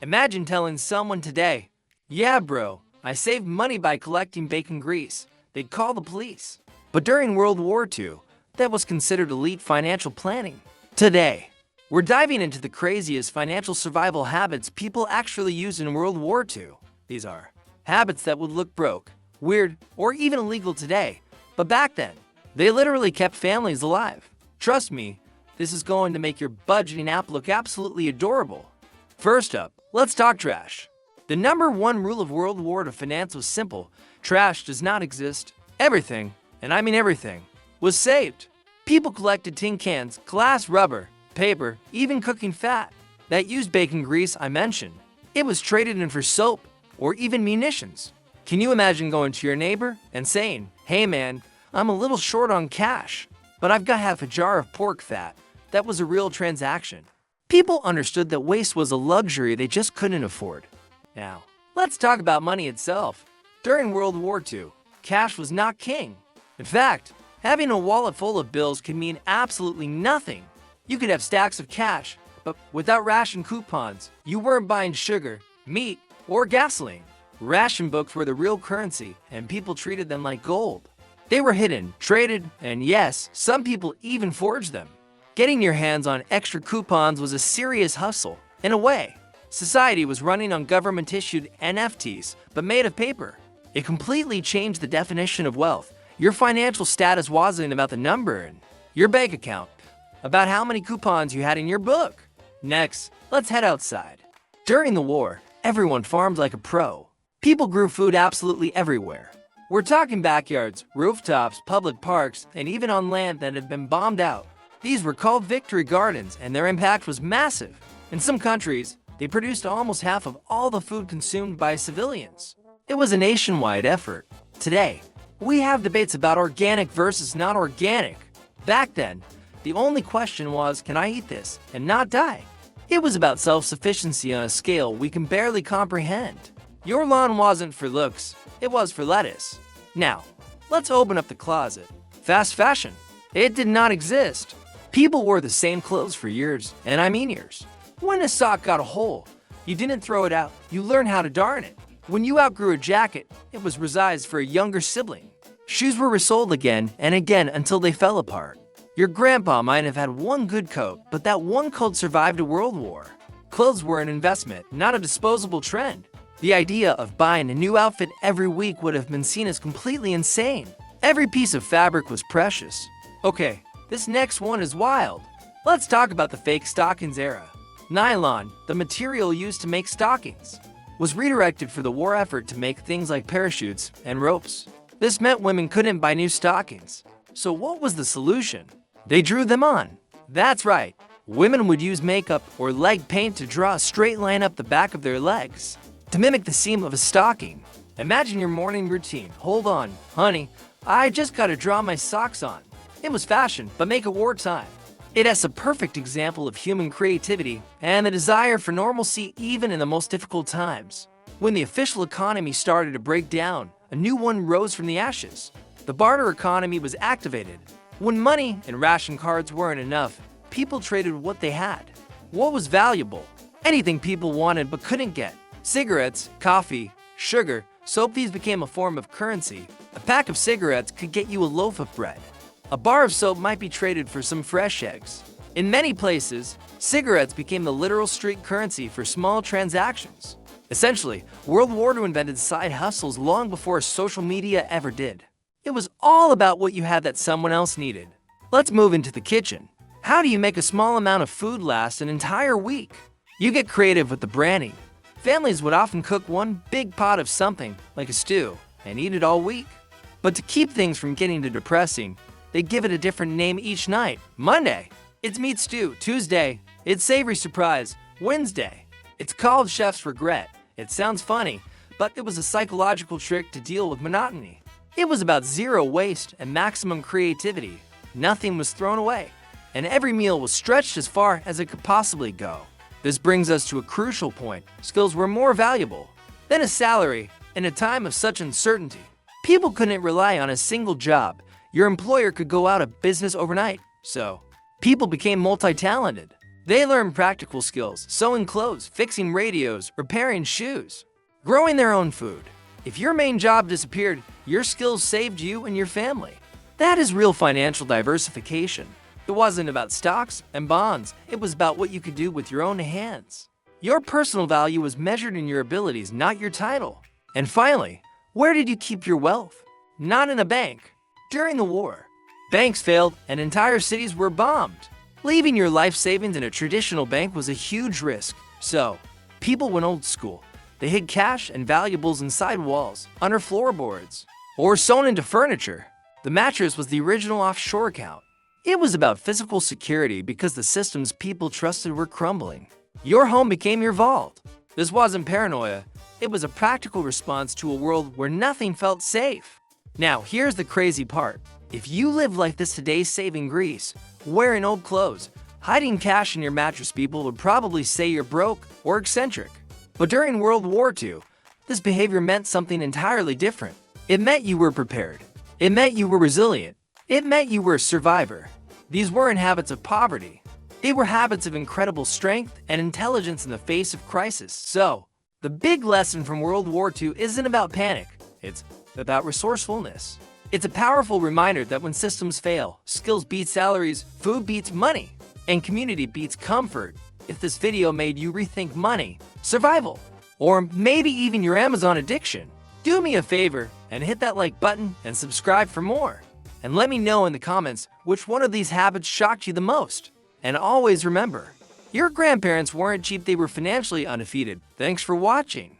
Imagine telling someone today, "Yeah, bro, I saved money by collecting bacon grease." They'd call the police. But during World War II, that was considered elite financial planning. Today, we're diving into the craziest financial survival habits people actually used in World War II. These are habits that would look broke, weird, or even illegal today, but back then, they literally kept families alive. Trust me, this is going to make your budgeting app look absolutely adorable. First up, let's talk trash. The number one rule of World War II finance was simple: trash does not exist. Everything, and I mean everything, was saved. People collected tin cans, glass, rubber, paper, even cooking fat. That used bacon grease I mentioned. It was traded in for soap or even munitions. Can you imagine going to your neighbor and saying, "Hey man, I'm a little short on cash, but I've got half a jar of pork fat"? That was a real transaction. People understood that waste was a luxury they just couldn't afford. Now, let's talk about money itself. During World War II, cash was not king. In fact, having a wallet full of bills could mean absolutely nothing. You could have stacks of cash, but without ration coupons, you weren't buying sugar, meat, or gasoline. Ration books were the real currency, and people treated them like gold. They were hidden, traded, and yes, some people even forged them. Getting your hands on extra coupons was a serious hustle. In a way, society was running on government-issued NFTs, but made of paper. It completely changed the definition of wealth. Your financial status wasn't about the number in your bank account, about how many coupons you had in your book. Next, let's head outside. During the war, everyone farmed like a pro. People grew food absolutely everywhere. We're talking backyards, rooftops, public parks, and even on land that had been bombed out. These were called victory gardens, and their impact was massive. In some countries, they produced almost half of all the food consumed by civilians. It was a nationwide effort. Today, we have debates about organic versus not organic. Back then, the only question was, can I eat this and not die? It was about self-sufficiency on a scale we can barely comprehend. Your lawn wasn't for looks, it was for lettuce. Now, let's open up the closet. Fast fashion. It did not exist. People wore the same clothes for years, and I mean years. When a sock got a hole, you didn't throw it out, you learned how to darn it. When you outgrew a jacket, it was resized for a younger sibling. Shoes were resold again and again until they fell apart. Your grandpa might have had one good coat, but that one coat survived a world war. Clothes were an investment, not a disposable trend. The idea of buying a new outfit every week would have been seen as completely insane. Every piece of fabric was precious. Okay, this next one is wild. Let's talk about the fake stockings era. Nylon, the material used to make stockings, was redirected for the war effort to make things like parachutes and ropes. This meant women couldn't buy new stockings. So what was the solution? They drew them on. That's right. Women would use makeup or leg paint to draw a straight line up the back of their legs to mimic the seam of a stocking. Imagine your morning routine. Hold on, honey, I just gotta draw my socks on. It was fashion, but make it wartime. It is a perfect example of human creativity and the desire for normalcy even in the most difficult times. When the official economy started to break down, a new one rose from the ashes. The barter economy was activated. When money and ration cards weren't enough, people traded what they had. What was valuable? Anything people wanted but couldn't get. Cigarettes, coffee, sugar, soap. These became a form of currency. A pack of cigarettes could get you a loaf of bread. A bar of soap might be traded for some fresh eggs. In many places, cigarettes became the literal street currency for small transactions. Essentially, World War II invented side hustles long before social media ever did. It was all about what you had that someone else needed. Let's move into the kitchen. How do you make a small amount of food last an entire week? You get creative with the branding. Families would often cook one big pot of something, like a stew, and eat it all week. But to keep things from getting too depressing, they give it a different name each night. Monday, it's meat stew. Tuesday, it's savory surprise. Wednesday, it's called chef's regret. It sounds funny, but it was a psychological trick to deal with monotony. It was about zero waste and maximum creativity. Nothing was thrown away, and every meal was stretched as far as it could possibly go. This brings us to a crucial point. Skills were more valuable than a salary in a time of such uncertainty. People couldn't rely on a single job. Your employer could go out of business overnight, so people became multi-talented. They learned practical skills, sewing clothes, fixing radios, repairing shoes, growing their own food. If your main job disappeared, your skills saved you and your family. That is real financial diversification. It wasn't about stocks and bonds, it was about what you could do with your own hands. Your personal value was measured in your abilities, not your title. And finally, where did you keep your wealth? Not in a bank. During the war, banks failed and entire cities were bombed. Leaving your life savings in a traditional bank was a huge risk. So, people went old school. They hid cash and valuables inside walls, under floorboards, or sewn into furniture. The mattress was the original offshore account. It was about physical security because the systems people trusted were crumbling. Your home became your vault. This wasn't paranoia. It was a practical response to a world where nothing felt safe. Now, here's the crazy part. If you live like this today, saving Greece, wearing old clothes, hiding cash in your mattress, people would probably say you're broke or eccentric. But during World War II, this behavior meant something entirely different. It meant you were prepared. It meant you were resilient. It meant you were a survivor. These weren't habits of poverty. They were habits of incredible strength and intelligence in the face of crisis. So, the big lesson from World War II isn't about panic. It's about resourcefulness. It's a powerful reminder that when systems fail, skills beat salaries, food beats money, and community beats comfort. If this video made you rethink money, survival, or maybe even your Amazon addiction, do me a favor and hit that like button and subscribe for more. And let me know in the comments which one of these habits shocked you the most. And always remember, your grandparents weren't cheap, they were financially undefeated. Thanks for watching.